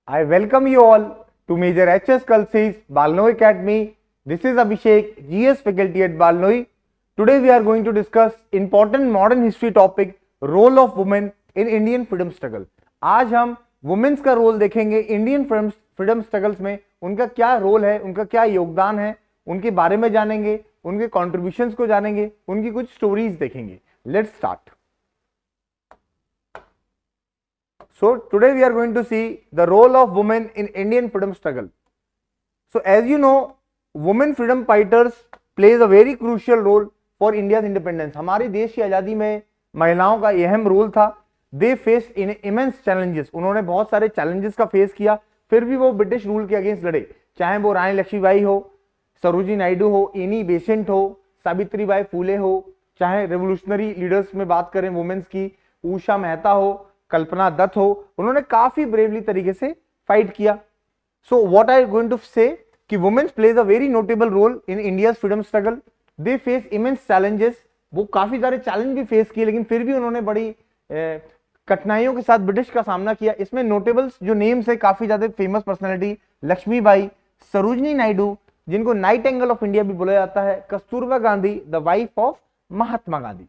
I welcome you all to Major HS Kalsi's Balnoi Academy. This is Abhishek, GS faculty at Balnoi. Today we are going to discuss important modern history topic role of women in Indian freedom struggle. आज हम women's का role देखेंगे Indian freedom struggles में, उनका क्या role है, उनका क्या योगदान है, उनके बारे में जानेंगे, उनके कॉन्ट्रीब्यूशंस को जानेंगे, उनकी कुछ स्टोरीज देखेंगे. Let's start. So today we are going to see the role of women in Indian freedom struggle. So as you know, women freedom fighters plays a very crucial role for India's independence. हमारे देश की आज़ादी में महिलाओं का अहम role था. They faced immense challenges. उन्होंने बहुत सारे challenges का फेस किया, फिर भी वो ब्रिटिश रूल के अगेंस्ट लड़े. चाहे वो रानी लक्ष्मीबाई हो, सरोजिनी नायडू हो, एनी बेसेंट हो, सावित्रीबाई फूले हो, चाहे रेवोल्यूशनरी लीडर्स में बात करें वुमेन्स की, उषा मेहता हो, कल्पना दत्त हो, उन्होंने काफी ब्रेवली तरीके से फाइट किया. So what I going to say कि womens plays a very notable role in India's freedom struggle. They face immense challenges. वो काफी सारे चैलेंज भी फेस किए, लेकिन फिर भी उन्होंने बड़ी कठिनाइयों के साथ ब्रिटिश का सामना किया. इसमें नोटेबल्स जो नेम्स है, काफी ज्यादा फेमस पर्सनैलिटी, लक्ष्मीबाई, सरोजिनी नायडू जिनको नाइट एंगल ऑफ इंडिया भी बोला जाता है, Kasturba Gandhi the wife of Mahatma Gandhi,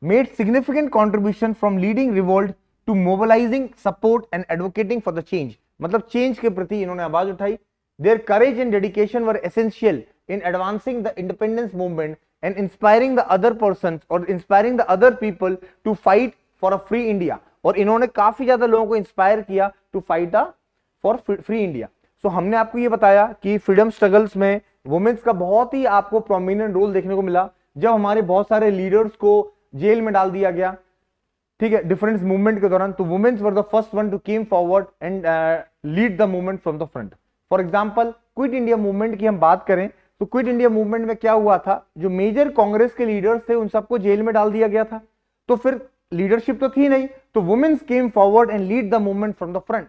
made significant contribution from leading revolt to mobilizing support and advocating for the change. मतलब चेंज के प्रति इन्होंने आवाज उठाई. Their courage and dedication were essential in advancing the independence movement and inspiring the other persons or inspiring the other people to fight for a free India. और इन्होंने काफी ज्यादा लोगों को इंस्पायर किया to fight for free India. So हमने आपको ये बताया कि फ्रीडम स्ट्रगल्स में वुमेन्स का बहुत ही आपको प्रोमिनेंट रोल देखने को मिला. जब हमारे बहुत सारे लीडर्स को जेल में डाल दिया गया, ठीक है, डिफरेंस मूवमेंट के दौरान, तो womens were the first one to came forward and lead the movement from the front. For example quit India movement की हम बात करें तो क्विट इंडिया मूवमेंट में क्या हुआ था, जो मेजर कांग्रेस के लीडर्स थे उन सबको जेल में डाल दिया गया था. तो फिर लीडरशिप तो थी नहीं, तो women's came forward and lead the movement from the front.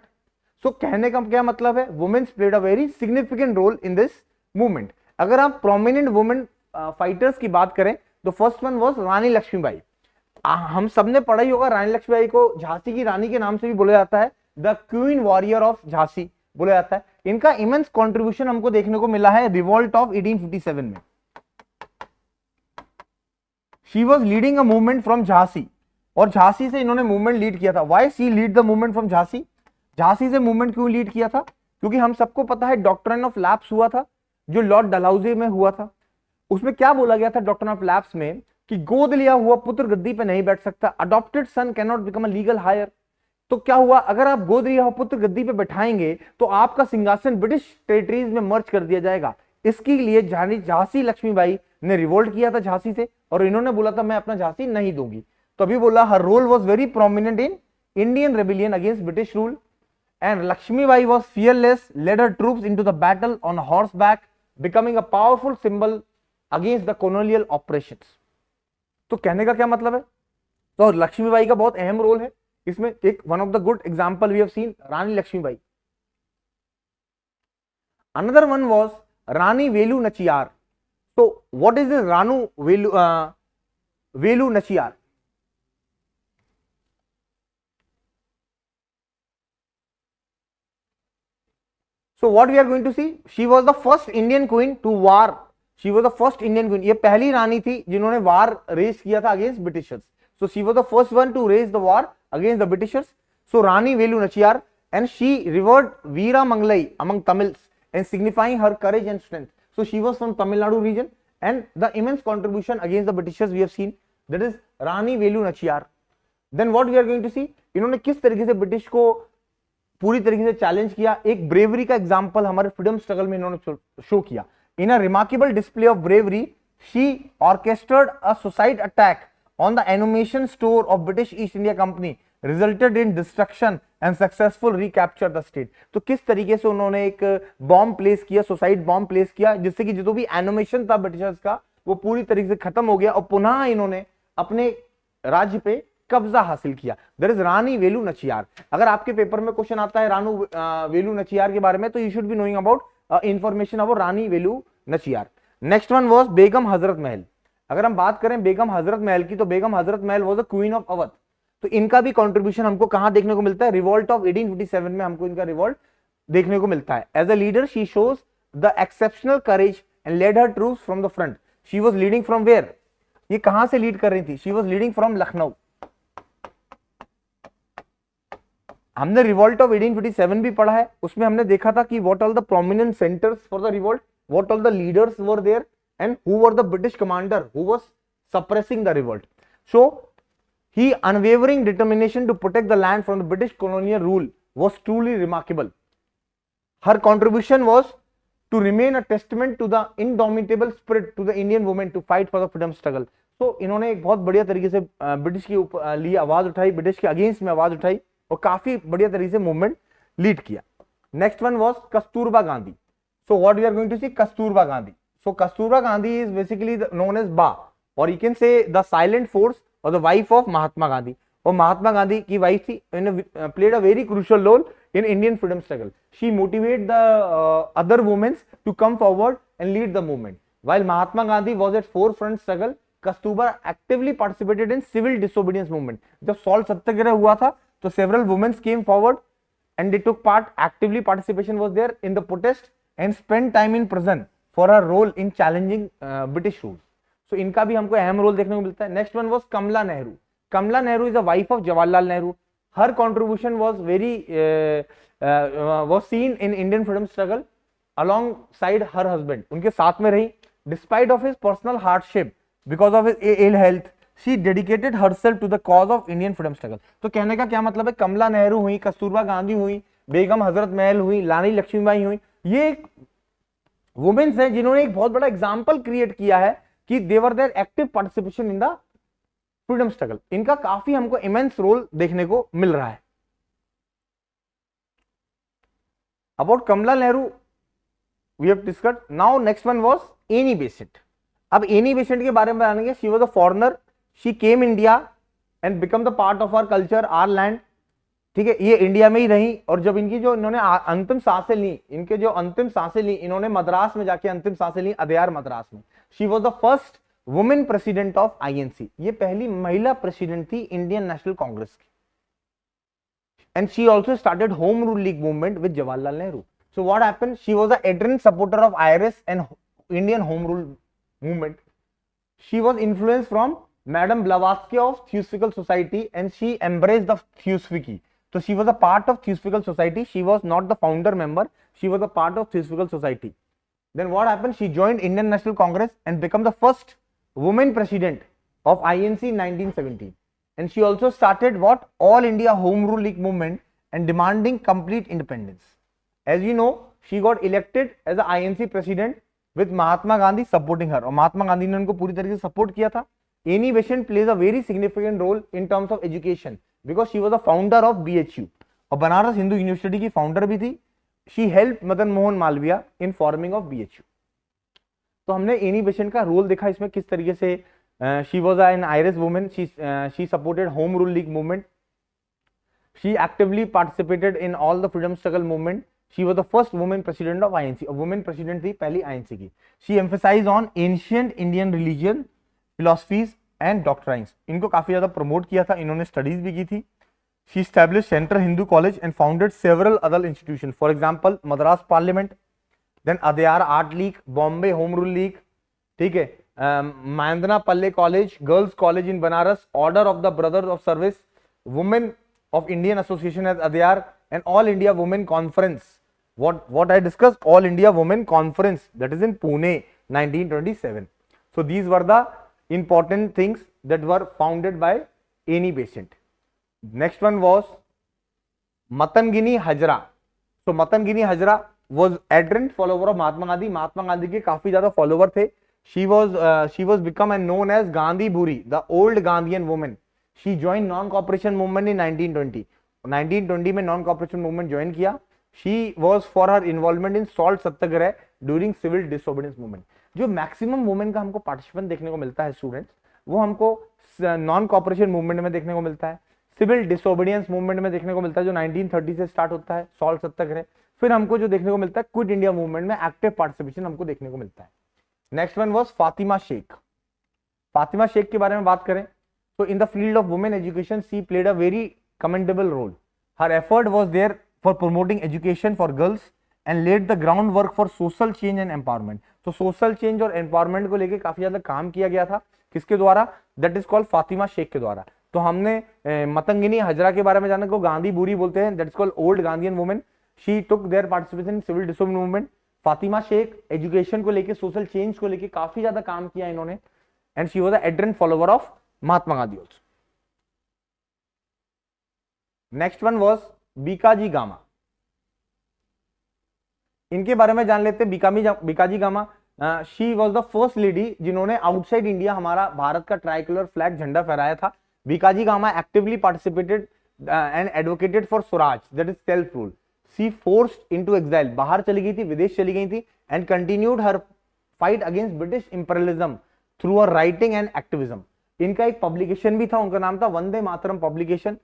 So कहने का क्या मतलब है, women's played a very significant role in this movement. अगर आप प्रोमिनेंट वुमेन फाइटर्स की बात करें तो first one was Rani Lakshmibai. हम सबने पढ़ा ही होगा, रानी लक्ष्मीबाई को झांसी की रानी के नाम से भी बोला जाता है, the queen warrior of Jhansi बोला जाता है. इनका इमेंस कंट्रीब्यूशन हमको देखने को मिला है रिवॉल्ट ऑफ 1857 में. She was leading a movement from Jhansi, और झांसी से इन्होंने मूवमेंट लीड किया था. Why she lead the movement from Jhansi? Jhansi से मूवमेंट क्यों लीड किया था? क्योंकि हम सबको पता है डॉक्ट्रिन ऑफ लैप्स हुआ था, जो लॉर्ड डलहौजी में हुआ था. उसमें क्या बोला गया था डॉक्ट्रिन ऑफ लैप्स में कि गोद लिया हुआ पुत्र गद्दी पे नहीं बैठ सकता, adopted son can not become a legal heir. तो क्या हुआ, अगर आप गोद लिया हुआ पुत्र गद्दी पे बैठाएंगे तो आपका सिंहासन ब्रिटिश टेरिटरीज में मर्ज कर दिया जाएगा. इसके लिए झांसी लक्ष्मीबाई ने रिवोल्ट किया था झांसी से, और इन्होंने बोला था मैं अपना झांसी नहीं दूंगी. तो अभी बोला her role was very prominent in Indian rebellion against British rule, and Lakshmibai was fearless, led her troops into the battle on horseback, becoming a powerful symbol against the colonial operations. तो कहने का क्या मतलब है, तो लक्ष्मीबाई का बहुत अहम रोल है इसमें. एक one of the good example we have seen Rani Lakshmibai. Another one was Rani Velu Nachiyar. तो what is this Rani Velu Nachiyar? So what we are going to see, she was the first Indian queen to war. She was the first Indian queen. ये पहली रानी थी जिन्होंने वार raise किया था against Britishers. So she was the first one to raise the war against the Britishers. So Rani Velu Nachiyar, and she revered Veera Mangalai among Tamils and signifying her courage and strength. So she was from Tamil Nadu region, and the immense contribution against the Britishers we have seen, that is Rani Velu Nachiyar. Then what we are going to see, इन्होंने किस तरीके से British को पूरी तरीके से challenge किया. एक ब्रेवरी का एग्जांपल हमारे फ्रीडम स्ट्रगल में इन्होंने शो किया. In a remarkable display of bravery, she orchestrated a suicide attack on the ammunition store of British East India Company, resulted in destruction and successful recapture the state. तो किस तरीके से उन्होंने एक bomb place किया, suicide bomb place किया, जिससे कि जो भी एनिमेशन था ब्रिटिशर्स का वो पूरी तरीके से खत्म हो गया, और पुनः इन्होंने अपने राज्य पे कब्जा हासिल किया. दैट इज रानी वेलू नचियार. अगर आपके पेपर में क्वेश्चन आता है रानू वेलू नचियार के बारे में, तो you should be knowing about information about Rani Velu Nachiyar. Next one was Begum Hazrat Mahal. अगर हम बात करें बेगम हजरत महल की, तो बेगम हजरत महल was the queen of Awadh. तो इनका भी कंट्रीब्यूशन हमको कहां देखने को मिलता है, रिवॉल्ट ऑफ 1857 में हमको इनका रिवॉल्ट देखने को मिलता है. As a leader she shows the exceptional courage and led her troops from the front. She was leading from where, ये कहां से लीड कर रही थी, she was leading from Lucknow. हमने रिवॉल्ट ऑफ 1857 भी पढ़ा है, उसमें हमने देखा था कि what all the prominent centres for the revolt, what all the leaders were there and who were the British commander who was suppressing the revolt. So he unwavering determination to protect the land from the British colonial rule was truly remarkable. Her contribution was to remain a testament to the indomitable spirit to the Indian women to fight for the freedom struggle. So इन्होंने एक बहुत बढ़िया तरीके से British के लिए आवाज उठाई, ब्रिटिश के अगेंस्ट में आवाज उठाई और काफी बढ़िया तरीके से मूवमेंट लीड किया. Next one was Kasturba Gandhi. So what we are going to see, Kasturba Gandhi. So Kasturba Gandhi is basically known as Ba, और you can say the silent force और the wife of Mahatma Gandhi. और महात्मा गांधी की वाइफ थी, played a very crucial role in Indian freedom struggle. She motivated the other women to come forward and lead the movement. While Mahatma Gandhi was at forefront struggle, Kasturba actively participated in civil disobedience movement. जब salt सत्याग्रह हुआ था तो several women came forward and they took part. Actively participation was there in the protest and spent time in prison for her role in challenging British rule. So इनका भी हमको अहम role देखने को मिलता है. Next one was Kamala Nehru. Kamala Nehru is a wife of Jawaharlal Nehru. Her contribution was was seen in Indian freedom struggle alongside her husband. उनके साथ में रही. Despite of his personal hardship, because of his ill health, she dedicated herself to the cause of Indian freedom struggle. तो कहने का क्या मतलब है, कमला नेहरू हुई, कस्तूरबा गांधी हुई, बेगम हजरत महल हुई, रानी लक्ष्मीबाई हुई, ये वुमेन्स हैं जिन्होंने एक बहुत बड़ा एग्जाम्पल क्रिएट किया है कि their their active participation in the freedom struggle. इनका काफी हमको इमेंस रोल देखने को मिल रहा है. About Kamala Nehru we have discussed. Now next one was Annie Besant. अब एनी बेसेंट के बारे में बताएंगे. She was a foreigner, she came India and became the part of our culture, our land. ठीक है, ये इंडिया में ही रही और जब इनकी जो इन्होंने अंतिम सांसें ली, इनके जो अंतिम सांसें ली, इन्होंने मद्रास में जाके अंतिम सांसें ली, अदयार मद्रास में. She was the first women president of INC. ये पहली महिला प्रेसिडेंट थी इंडियन नेशनल कांग्रेस की. And she also started home rule league movement with Jawaharlal Nehru. So what happened, she was a adherent supporter of IRS and Indian home rule movement. She was influenced from madam Blavatsky of theosophical society and she embraced the theosophy. So she was a part of Theosophical Society. She was not the founder member. She was a part of Theosophical Society. Then what happened? She joined Indian National Congress and became the first woman president of INC in 1917. And she also started what? All India Home Rule League movement and demanding complete independence. As you know, she got elected as the INC president with Mahatma Gandhi supporting her. और महात्मा गांधी ने उनको पूरी तरीके से support किया था. Annie Besant plays a very significant role in terms of education. Because she was a founder of BHU और Banaras Hindu university की फाउंडर भी थी. She helped Madan Mohan Malviya in forming of BHU. तो हमने एनी बेसेंट का रोल देखा इसमें किस तरीके से. she was an IRS woman. She supported home rule league movement. She actively participated in all the freedom struggle movement. She was the first woman president of INC. और woman president थी पहली INC की. She emphasized on ancient Indian religion, philosophies and doctrines. इनको काफी ज्यादा promote किया था, इन्होंने स्टडीज भी की थी. She established Central Hindu College and founded several other institution. For example Madras parliament, then Adyar art league, Bombay home rule league, ठीक है, Mahendra Palle college, girls college in Banaras, order of the brothers of service, women of Indian association at Adyar and All India Women Conference. what I discussed, all India women conference, that is in Pune 1927. So these were the important things that were founded by Annie Besant. Next one was Matangini Hajra. So Matangini Hajra was ardent follower of Mahatma Gandhi. Mahatma Gandhi के काफी ज्यादा follower थे. She was become and known as Gandhi Buri, the old Gandhian woman. She joined non-cooperation movement in 1920. 1920 में non-cooperation movement join किया. She was for her involvement in salt Satyagraha during civil disobedience movement. जो maximum women का हमको participant देखने को मिलता है students, वो हमको नॉन कॉपरेशन मूवमेंट में देखने को मिलता है, सिविल डिसोबीडियंस मूवमेंट में देखने को मिलता है जो 1930 से स्टार्ट होता है, सॉल्ट सत्याग्रह. फिर हमको जो देखने को मिलता है क्विट इंडिया मूवमेंट में एक्टिव पार्टिसिपेशन हमको देखने को मिलता है. Next one was Fatima Sheikh. Fatima Sheikh के बारे में बात करें So in the field of women education, she played a very commendable role. Her effort was there for promoting education for girls and laid the groundwork for social change and empowerment. तो social change और empowerment को लेके काफी ज्यादा काम किया गया था, किसके द्वारा? That is called Fatima Sheikh के द्वारा। तो हमने मतंगिनी हजरा के बारे में जाना, को गांधी बुरी बोलते हैं, that is called old Gandhian women. She took their participation in civil disobedience movement. Fatima Sheikh education को लेके, सोशल चेंज को लेके काफी ज्यादा काम किया इन्होंने, and she was a adherent follower of Mahatma Gandhi also. Next one was Bhikaji Cama. इनके बारे में जान लेते हैं। Bhikaji Cama, she was the first lady जिन्होंने आउटसाइड इंडिया हमारा भारत का ट्राइकलर फ्लैग झंडा फहराया था। Bhikaji Cama actively participated and advocated for swaraj, that is self rule. She forced into exile, बाहर चली गई थी, विदेश चली गई थी, and continued her fight against British imperialism through a writing and activism. इनका एक पब्लिकेशन भी था, उनका नाम था वंदे मातरम पब्लिकेशन,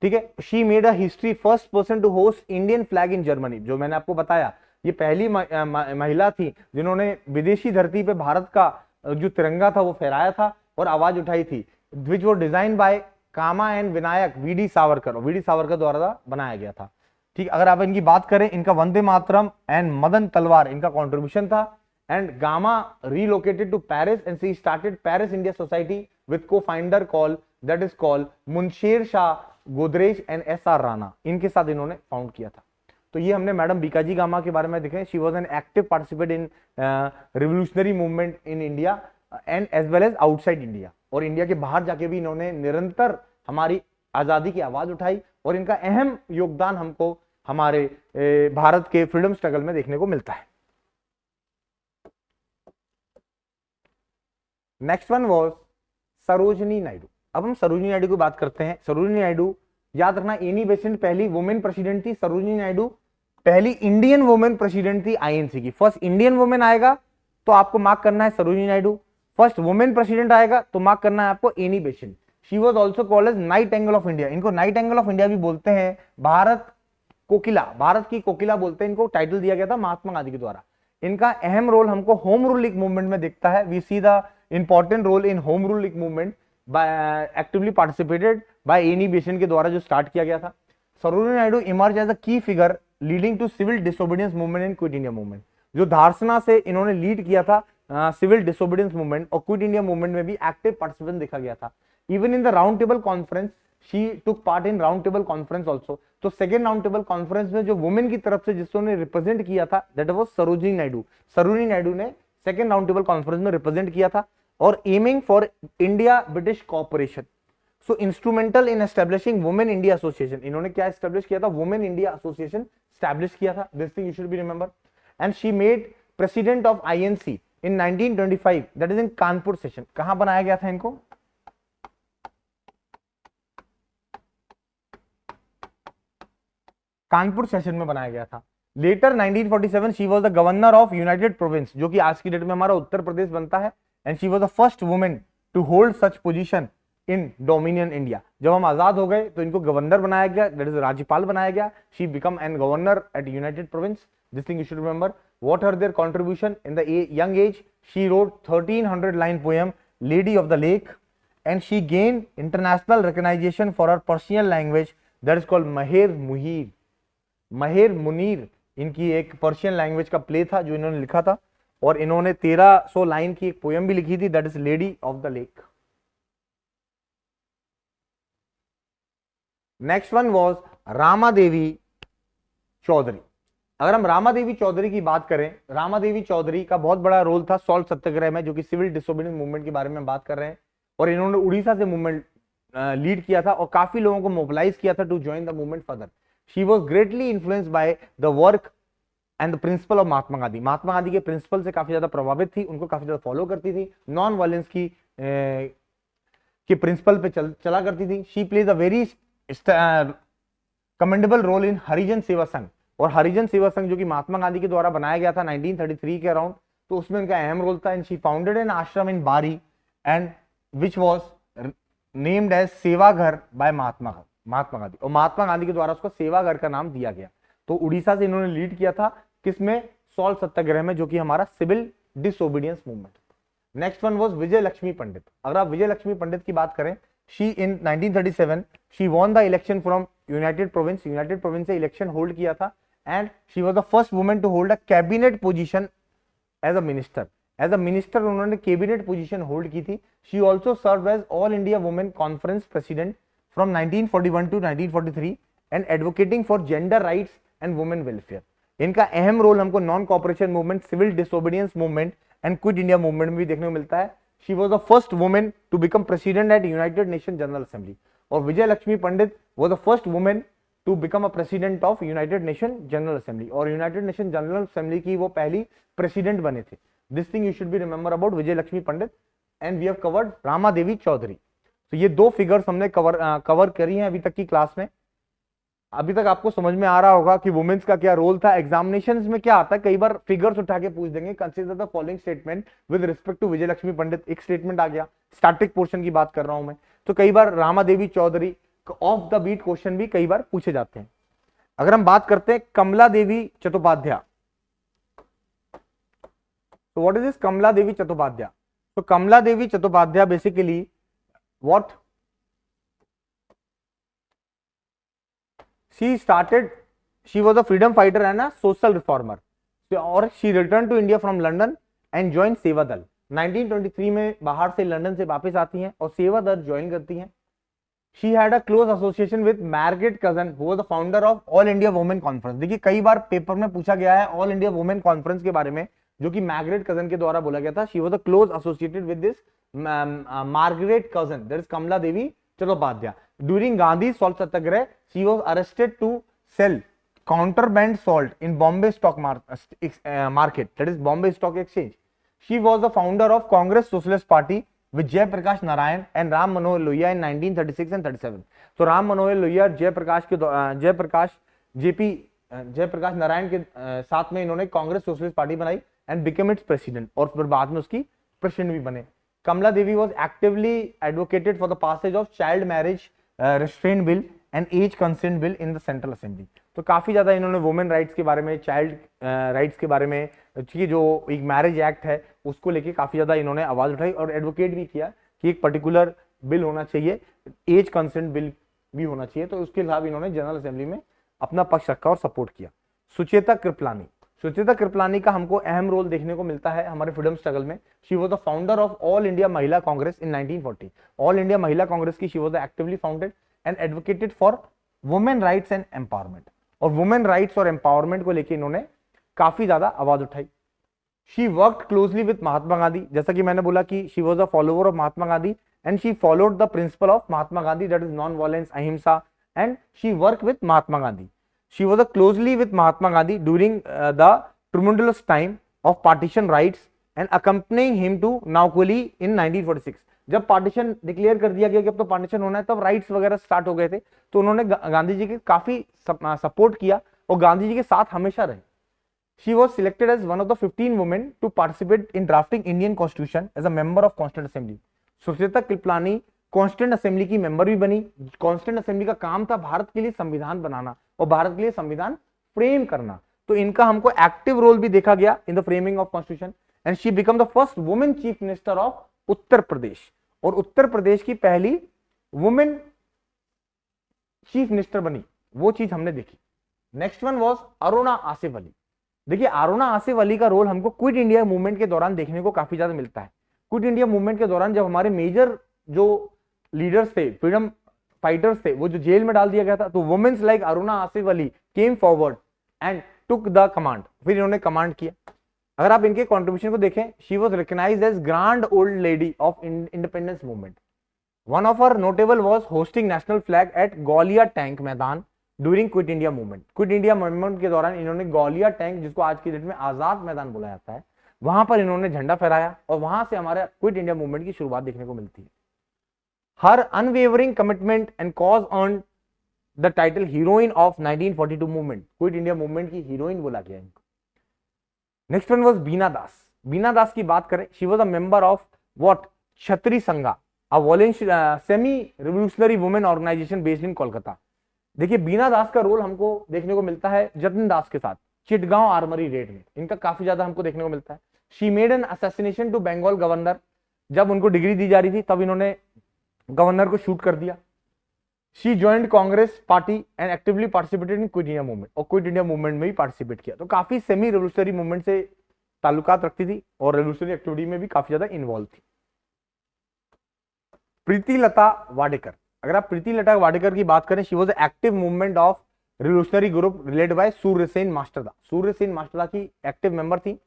ठीक है। She made a history, first person to host Indian flag in Germany. जो मैंने आपको बताया, ये पहली महिला थी जिन्होंने विदेशी धरती पे भारत का जो तिरंगा था वो फहराया था और आवाज उठाई थी, विच वो design by Kama and Vinayak V D Savarkar, V D Savarkar द्वारा बनाया गया था, ठीक। अगर आप इनकी बात करें, इनका वंदे मातरम एंड मदन तलवार इनका कॉन्ट्रीब्यूशन था। And gamma relocated to Paris and she started Paris India Society with co-founder that is called Muncher Shah Godrej and SR Rana, इनके साथ इन्होंने फाउंड किया था। तो ये हमने मैडम बीकाजी गामा के बारे में देखें। She was an active participate in revolutionary movement in India and as well as outside India, और इंडिया के बाहर जाके भी इन्होंने निरंतर हमारी आजादी की आवाज उठाई, और इनका अहम योगदान हमको हमारे भारत के फ्रीडम स्ट्रगल में देखने को मिलता है। Next one was Sarojini Naidu. अब हम सरोजिनी नायडू की बात करते हैं। सरोजिनी नायडू, याद रखना, एनी बेसेंट पहली वुमेन प्रेसिडेंट थी। सरोजिनी नायडू पहली इंडियन वुमेन प्रेसिडेंट थी आईएनसी की। फर्स्ट इंडियन वुमेन आएगा तो आपको मार्क करना है Sarojini Naidu, first women president आएगा तो मार्क करना है आपको Annie Besant. She was also called as nightingale of India. इनको नाइट एंगल ऑफ इंडिया भी बोलते हैं, भारत कोकिला, भारत की कोकिला बोलते हैं, इनको टाइटल दिया गया था महात्मा गांधी के द्वारा। इनका अहम रोल हमको होम रूल लीग मूवमेंट में दिखता है। We see the important role in home rule league movement actively participated by Annie Besant के द्वारा जो स्टार्ट किया गया था। Sarojini Naidu emerge as a key figure leading to civil disobedience movement in quit India movement. जो धारसना से इन्होंने लीड किया था सिविल डिसोबीडियंस मूवमेंट और क्विट इंडिया मूवमेंट में भी एक्टिव पार्टिसिपेशन देखा गया था। Even in the round table conference she took part in round table conference also. तो सेकेंड राउंड टेबल कॉन्फ्रेंस में जो वुमेन की तरफ से जिसने रिप्रेजेंट किया था दैट वाज सरोजिनी नायडू। सरोजिनी नायडू ने सेकेंड राउंड टेबल कॉन्फ्रेंस में रिप्रेजेंट किया था, और aiming for India British corporation. So instrumental in establishing women India association. इन्होंने क्या एस्टेब्लिश किया था? वुमेन इंडिया एसोसिएशन एस्टेब्लिश किया था। This thing you should be remember. And she made president of INC in 1925, that is in Kanpur session. कहां बनाया गया था इनको? कानपुर सेशन में बनाया गया था। Later 1947 she was the governor of United Province, जो कि आज की डेट में हमारा उत्तर प्रदेश बनता है। And she was the first women to hold such position in dominion India. जब हम आजाद हो गए तो इनको गवर्नर बनाया गया, दैट इज राज्यपाल बनाया गया। She become an governor at united province. This thing you should remember. What are their contribution? In the young age she wrote 1300 line poem lady of the lake, and she gain international recognization for her Persian language that is called महेर मुहीर। महेर मुनीर इनकी एक Persian language का play था जो इन्होंने लिखा था, और इन्होंने 1300 लाइन की एक पोएम भी लिखी थी, that is lady of the lake. Next one was Rama Devi Choudhury. अगर हम रामा देवी चौधरी की बात करें, रामा देवी चौधरी का बहुत बड़ा रोल था सॉल्ट सत्याग्रह में, जो कि सिविल डिसोबीडियंस मूवमेंट के बारे में बात कर रहे हैं, और इन्होंने उड़ीसा से मूवमेंट लीड किया था और काफी लोगों को मोबिलाइज किया था to join the movement further. She was greatly influenced by the work and the principle of Mahatma Gandhi. Mahatma Gandhi के प्रिंसिपल से काफी ज्यादा प्रभावित थी, उनको काफी ज्यादा फॉलो करती थी, नॉन वायलेंस की प्रिंसिपल पे चला करती थी। She plays a very commendable role in Harijan Seva Sangh, और हरिजन सेवा संघ जो कि महात्मा गांधी के द्वारा बनाया गया था 1933 के अराउंड, तो उसमें उनका अहम रोल था। And she founded N ashram in Bari and which was named as Seva Ghar bye महात्मा गांधी, और महात्मा गांधी के द्वारा उसको सेवा घर का नाम दिया गया। तो उड़ीसा से इन्होंने लीड किया था, किसमें? सॉल्ट सत्याग्रह में, जो कि हमारा civil disobedience movement. Next one was Vijay Lakshmi Pandit. अगर आप विजय लक्ष्मी पंडित की बात करें, she in 1937 she won the election from united province से इलेक्शन होल्ड किया था, and she was the first women to hold a cabinet position as a minister उन्होंने cabinet position hold की थी। She also serve as All India Women Conference president from 1941 to 1943 and advocating for gender rights and women welfare. इनका अहम रोल हमको non cooperation movement, civil disobedience movement and quit India movement में भी देखने को मिलता है। She was the first women to become president at United Nation General Assembly, और Vijay Lakshmi Pandit was the first women to become a president of United Nation General Assembly, और United Nation General Assembly की वो पहली प्रेसिडेंट बने थे। This thing you should be remember about Vijay Lakshmi Pandit, and we have covered Rama Devi Choudhury. तो ये दो फिगर्स हमने कवर करी हैं अभी तक की क्लास में। अभी तक आपको समझ में आ रहा होगा कि वुमेन्स का क्या रोल था। एग्जामिनेशंस में क्या आता है, कई बार फिगर्स उठा के पूछ देंगे, consider the following statement with respect to Vijay Lakshmi Pandit, एक स्टेटमेंट आ गया, स्टैटिक पोर्शन की बात कर रहा हूं मैं। तो कई बार Rama Devi Chaudhary off the beat question भी कई बार पूछे जाते हैं। अगर हम बात करते हैं कमला देवी चट्टोपाध्याय, तो what is this Kamala Devi Chattopadhyay? तो Kamala Devi Chattopadhyay basically what she was a freedom fighter and a social reformer, और she returned to India from London and joined सेवा दल। 1923 में बाहर से लंदन से वापस आती हैं और सेवा दल ज्वाइन करती हैं। She had a close association with Margaret Curzon, who was the founder of All India Women Conference। देखिए कई बार पेपर में पूछा गया है ऑल इंडिया वुमेन कॉन्फ्रेंस के बारे में, जो कि मैग्रेट कजन के द्वारा बोला गया था। She was a close associated with this Margaret Curzon, that is Kamala Devi Chattopadhyay। During Gandhi's salt satyagrah, she was arrested to sell contraband salt in Bombay stock market, that is Bombay Stock Exchange। She was the founder of Congress Socialist Party with Jay Prakash Narayan and Ram Manohar Lohia in 1936 and 37। तो राम मनोहर लोहिया जय प्रकाश नारायण के साथ में इन्होंने Congress Socialist Party बनाई and become its president, और फिर बाद में उसकी प्रेसिडेंट भी बने। Kamala Devi was actively advocated for the passage of child marriage restraint bill and age consent bill in the Central Assembly. तो काफी ज्यादा इन्होंने वुमेन राइट्स के बारे में, चाइल्ड राइट्स के बारे में, जो एक मैरिज एक्ट है उसको लेके काफी ज्यादा इन्होंने आवाज उठाई और एडवोकेट भी किया कि एक पर्टिकुलर बिल होना चाहिए, एज कंसेंट बिल भी होना चाहिए। तो उसके खिलाफ इन्होंने जनरल असेंबली में अपना पक्ष रखा और सपोर्ट किया। सुचेता कृपलानी का हमको अहम रोल देखने को मिलता है हमारे फ्रीडम स्ट्रगल में। She was the founder of all India महिला कांग्रेस इन 1940। ऑल इंडिया महिला कांग्रेस की she was actively founded and advocated for women rights and empowerment, और वुमेन राइट्स और एम्पावरमेंट को लेकर इन्होंने काफी ज्यादा आवाज उठाई। She worked closely with Mahatma Gandhi, जैसा कि मैंने बोला कि she was a follower of Mahatma Gandhi and she followed the principle of Mahatma Gandhi, that is non violence, अहिंसा, and she worked with Mahatma Gandhi. She was closely with Mahatma Gandhi during the tumultuous time of partition rights and accompanying him to Naukoli in 1946। जब partition declare कर दिया गया कि अब तो partition होना है, तब राइट्स वगैरह स्टार्ट हो गए थे, तो उन्होंने गांधी जी के काफी सपोर्ट किया और गांधी जी के साथ हमेशा रहे। She was selected as one of the 15 women to participate in drafting Indian Constitution as a member of Constituent Assembly। Sucheta Kripalani constituent assembly की मेंबर भी बनी। कॉन्स्टिट्यूंट असेंबली का काम था भारत के लिए संविधान बनाना और भारत के लिए संविधान फ्रेम करना, तो इनका हमको एक्टिव रोल भी देखा गया in the framing of constitution. And she become the first women chief minister of Uttar Pradesh, और उत्तर प्रदेश की पहली वुमेन चीफ मिनिस्टर बनी, वो चीज हमने देखी। Next one was Aruna Asaf Ali. देखिए अरुणा आसिफ अली का रोल हमको क्विट इंडिया मूवमेंट के दौरान देखने को काफी ज्यादा मिलता है। क्विट इंडिया मूवमेंट के दौरान जब हमारे मेजर जो लीडर्स थे, फ्रीडम फाइटर्स थे, वो जो जेल में डाल दिया गया था, तो womens like Aruna Asaf Ali came forward and took the command, फिर इन्होंने कमांड किया। अगर आप इनके कंट्रीब्यूशन को देखें, she was recognised as grand old lady of independence movement. One of her notable was hosting national flag at Gowalia tank maidan during Quit India movement. Quit India movement के दौरान इन्होंने गौलिया टैंक, जिसको आज की डेट में आजाद मैदान बोला जाता है, वहां पर इन्होंने झंडा फहराया और वहां से हमारे क्विट इंडिया मूवमेंट की शुरुआत देखने को मिलती है। Her unwavering commitment and cause earned the title heroine of 1942 movement। Quit India movement की हीरोइन बोला गया इनको। Next one was Bina Das. Bina Das की बात करें, she was a member of what Chhatri Sangha, a volunteer semi revolutionary women organisation based in Kolkata. देखिए बीना दास का role हमको देखने को मिलता है जतिन दास के साथ चिटगांव आर्मरी रेड में, इनका काफी ज्यादा हमको देखने को मिलता है। She made an assassination to Bengal governor, जब उनको डिग्री दी जा रही थी तब इन्होंने गवर्नर को शूट कर दिया। She joined Congress party and actively participated in quit India movement, और क्विट इंडिया मूवमेंट में भी पार्टिसिपेट किया। तो काफी सेमी रेवोल्यूशनरी मूवमेंट से ताल्लुकात रखती थी और रेवोल्यूशनरी एक्टिविटी में भी काफी ज्यादा इन्वॉल्व थी। प्रीति लता वाडेकर, अगर आप प्रीति लता वाडेकर की बात करें, she was active movement of revolutionary group led by Surya Sen Masterda. Surya Sen Masterda की एक्टिव मेंबर थी,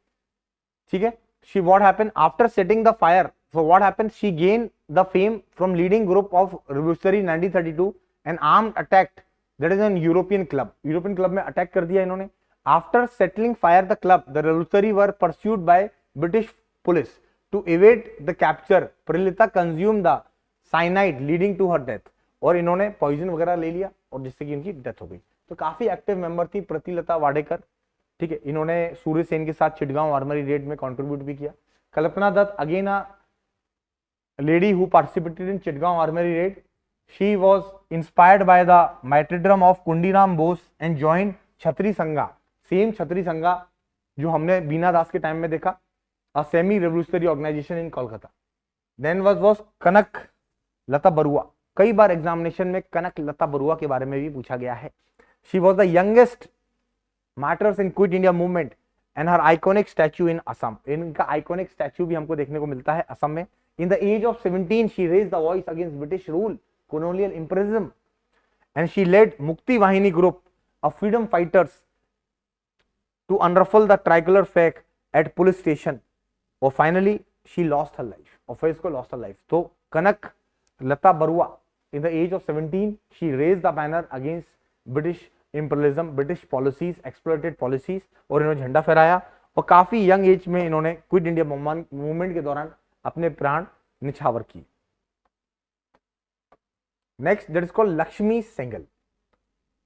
ठीक है। She what happened after setting the fire, so what happened, she gained the fame from leading group of revolutionary 1932 and armed attacked that is an European club में attack कर दिया इन्होंने। after settling fire the club, the revolutionary were pursued by British police to evade the capture. प्रिलिता consumed the cyanide leading to her death, और इन्होंने poison वगैरह ले लिया और जिससे कि इनकी डेथ हो गई। तो काफी एक्टिव मेंबर थी प्रीतिलता वाडेकर, ठीक है। इन्होंने सूर्य सेन के साथ चिटगांव आर्मरी रेड में कंट्रीब्यूट भी किया। Kalpana Dutta, again lady who participated in Chitgaon armory raid. She was inspired by the martyrdom of Kundiram Bose and joined Chhatri Sangha, same Chhatri Sangha जो हमने बीना दास के टाइम में देखा, a semi revolutionary organization in Kolkata. Then was कनक लता बरुआ। कई बार examination में कनक लता बरुआ के बारे में भी पूछा गया है। She was the youngest martyrs in Quit India movement and her iconic statue in Assam. इनका आइकॉनिक स्टैच्यू भी हमको देखने को मिलता है असम में। In the age of 17, she raised the voice against British rule, colonial imperialism, and she led Mukti Vahini group of freedom fighters to unruffle the tricolor flag at police station. और finally, she lost her life. और फिर इसको lost her life. तो कनक लता Barua, in the age of 17, she raised the banner against British imperialism, British policies, exploited policies, और इन्होंने झंडा फहराया और काफी यंग एज में इन्होंने क्विट इंडिया मूवमेंट के दौरान अपने प्राण निछावर की। Next that is called Lakshmi Sehgal.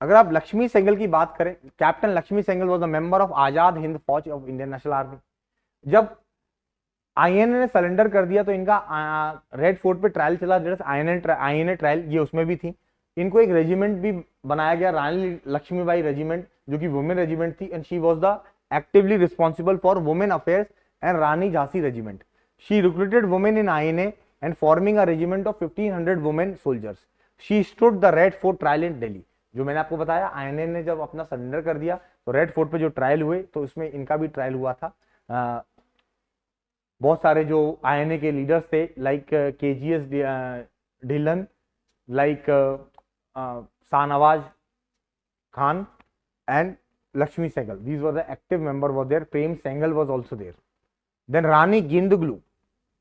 अगर आप लक्ष्मी सेंगल की बात करें, captain Lakshmi Sehgal was a member of Azad Hind Fauj of Indian National Army. जब आईएनए ने सरेंडर कर दिया तो इनका रेड फोर्ट पे ट्रायल चला, आईएनए ट्रायल, ये उसमें भी थी। इनको एक रेजिमेंट भी बनाया गया, रानी लक्ष्मीबाई रेजिमेंट, जो कि वुमेन रेजिमेंट थी, and she was the actively responsible for women affairs and Rani Jhansi regiment. She recruited women in INA and forming a regiment of 1500 women soldiers. She stood the Red Fort trial in Delhi. जो मैंने आपको बताया, INA ने जब अपना surrender कर दिया तो रेड फोर्ट पे जो ट्रायल हुए तो उसमें इनका भी ट्रायल हुआ था। बहुत सारे जो INA के लीडर्स थे, like KGS Dhillon, like Shahnawaz Khan and Lakshmi Sehgal. These were the active member were there. Prem Sehgal was also there. Then Rani Genduglu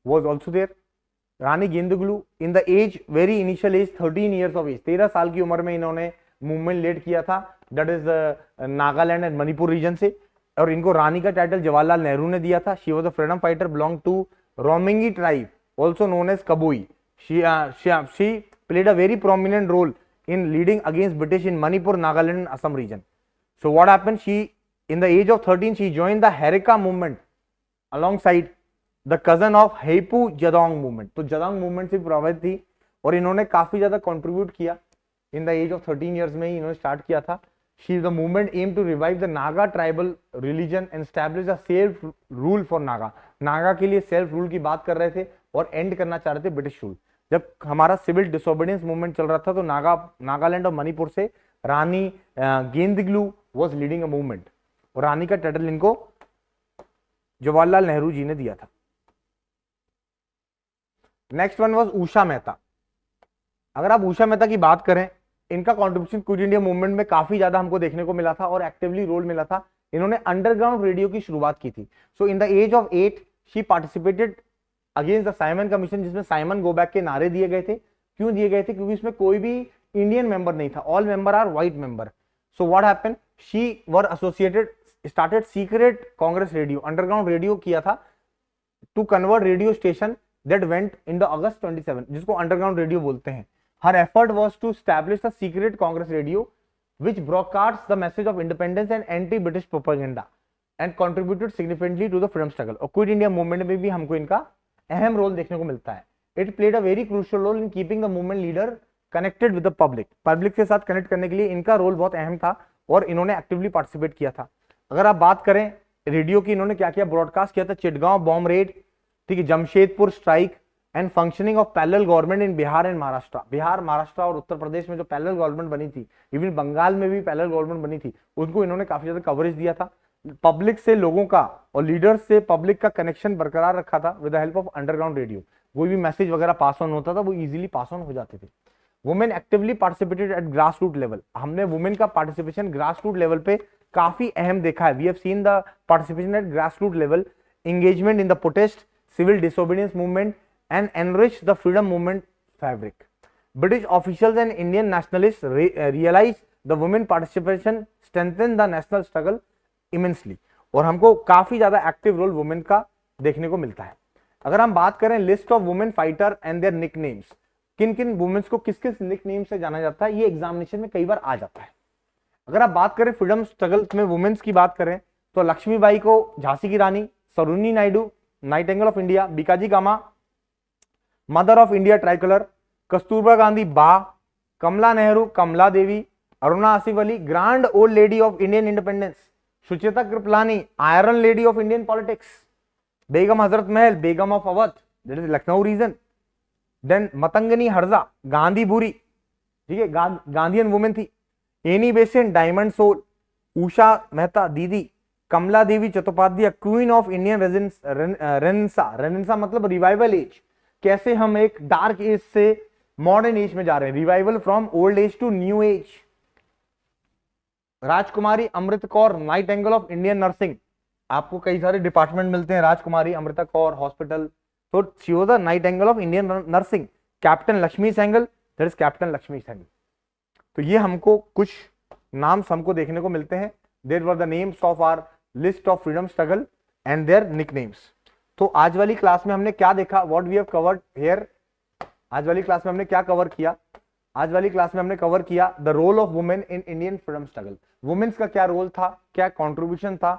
was also there. Rani Genduglu in the age, very initial age, 13 years of age, 13 साल की उम्र में इन्होंने movement lead किया था, that is Nagaland and Manipur region से, और इनको रानी का टाइटल जवाहरलाल नेहरू ने दिया था। She was a freedom fighter belong to Romingi tribe, also known as Kabui. She played a very prominent role in leading against British in Manipur, Nagaland and Assam region. So what happened? She, in the age of 13, she joined the Herika movement alongside the cousin of Heipu Jadong movement. तो जदोंग movement से प्रभावित थी और इन्होंने काफी ज्यादा contribute किया। In the age of 13 years में ही इन्होंने स्टार्ट किया था। She the movement aimed to revive the Naga tribal religion and establish a self rule for Naga. Naga के लिए सेल्फ रूल की बात कर रहे थे और एंड करना चाह रहे थे ब्रिटिश रूल। जब हमारा सिविल डिसोबीडियंस मूवमेंट चल रहा था तो नागालैंड और मणिपुर से रानी गेंदग्लू was leading a movement और रानी का टाइटल इनको जवाहरलाल नेहरू जी ने दिया था। Next one was Usha Mehta. अगर आप उषा मेहता की बात करें, इनका कंट्रीब्यूशन क्विट इंडिया मूवमेंट में काफी ज्यादा हमको देखने को मिला था और एक्टिवली रोल मिला था। इन्होंने अंडरग्राउंड रेडियो की शुरुआत की थी। So in the age of 8 she participated against the Simon commission, जिसमें साइमन गो बैक के नारे दिए गए थे। क्यों दिए गए थे? क्योंकि इसमें कोई भी इंडियन मेंबर नहीं था, all member are white member. So what happened, she were associated, started secret Congress radio, underground radio किया था to convert radio station that went in the August 27, जिसको अंडरग्राउंड रेडियो बोलते हैं। Her effort was to establish the secret Congress radio which broadcasts the message of independence and anti-British propaganda and contributed significantly to the freedom struggle। और quit India movement में भी हमको इनका अहम role देखने को मिलता है। It played a very crucial role in keeping the movement leader connected with the public। Public के साथ कनेक्ट करने के लिए इनका रोल बहुत अहम था और इन्होंने एक्टिवली पार्टिसिपेट किया था। अगर आप बात करें रेडियो की, इन्होंने क्या किया, ब्रॉडकास्ट किया था चिटगांव बॉम्ब रेड, ठीक है, Jamshedpur strike and functioning of parallel government in Bihar and Maharashtra. Bihar, Maharashtra और उत्तर प्रदेश में जो पैरेलल गवर्नमेंट बनी थी, इवन बंगाल में भी पैरेलल गवर्नमेंट बनी थी, उनको इन्होंने काफी ज्यादा कवरेज दिया था। पब्लिक से लोगों का और लीडर्स से पब्लिक का कनेक्शन बरकरार रखा था with the help of underground radio. कोई भी मैसेज वगैरह पास ऑन होता था वो इजीली पास ऑन हो जाते थे। Women actively participated at grass root level. हमने वुमेन का पार्टिसिपेशन ग्रास रूट लेवल पे काफी अहम देखा है। We have seen the participation at grass root level, engagement in the protest, civil disobedience movement and enrich the freedom movement fabric. British officials and Indian nationalists realized the women participation strengthened the national struggle immensely. और हमको काफी ज्यादा active role women का देखने को मिलता है। अगर हम बात करें list of women fighter and their nicknames, किन किन वुमेन्स को किस किस निकनेम से जाना जाता है, ये एग्जामिनेशन में कई बार आ जाता है। अगर आप बात करें फ्रीडम स्ट्रगल में वुमेन्स की बात करें तो लक्ष्मीबाई को झांसी की रानी, Sarojini Naidu nightingale of India, Bhikaji Cama mother of India tricolour, Kasturba Gandhi Ba, Kamala Nehru Kamala Devi, Aruna Asaf Ali grand old lady of Indian independence, Sucheta Kripalani iron lady of Indian politics, Begum Hazrat Mahal Begum of Awadh that is Lucknow region, then Matangini हरजा गांधी बुरी, ठीक है, गांधीयन वुमेन थी, Annie Besant diamond soul, Usha Mehta Didi, Kamala Devi Chattopadhyay queen of Indian renaissance मतलब revival age, कैसे हम एक dark age से modern age में जा रहे हैं, revival from old age to new age, Rajkumari Amrit Kaur nightingale of Indian nursing, आपको कई सारे डिपार्टमेंट मिलते हैं, राजकुमारी अमृता कौर हॉस्पिटल, तो she was the nightingale of Indian nursing, captain Lakshmi Sehgal that is captain Lakshmi Sehgal. तो ये हमको कुछ नाम हमको देखने को मिलते हैं। There were the names of our list of freedom struggle and their nicknames. तो आज वाली क्लास में हमने क्या देखा, what we have covered here, आज वाली क्लास में हमने क्या कवर किया, आज वाली क्लास में हमने कवर किया the role of women in Indian freedom struggle. Womens का क्या रोल था, क्या कंट्रीब्यूशन था,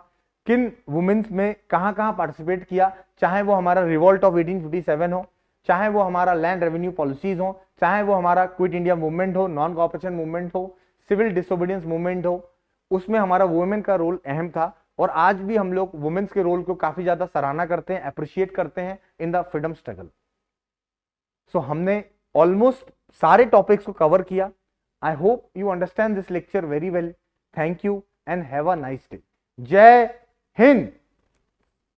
किन वुमेन्स में कहां कहां पार्टिसिपेट किया, चाहे वो हमारा रिवॉल्ट ऑफ 1857 हो, चाहे वो हमारा लैंड रेवेन्यू पॉलिसीज हो, चाहे वो हमारा क्विट इंडिया मूवमेंट हो, नॉन कॉपरेशन मूवमेंट हो, सिविल डिसोबीडियंस मूवमेंट हो, उसमें हमारा वुमेन का रोल अहम था। और आज भी हम लोग वुमेन्स के रोल को काफी ज्यादा सराहना करते हैं, अप्रिशिएट करते हैं इन द फ्रीडम स्ट्रगल। सो हमने ऑलमोस्ट सारे टॉपिक्स को कवर किया। I hope you understand this lecture very well. Thank you and have a nice day. जय हिंद।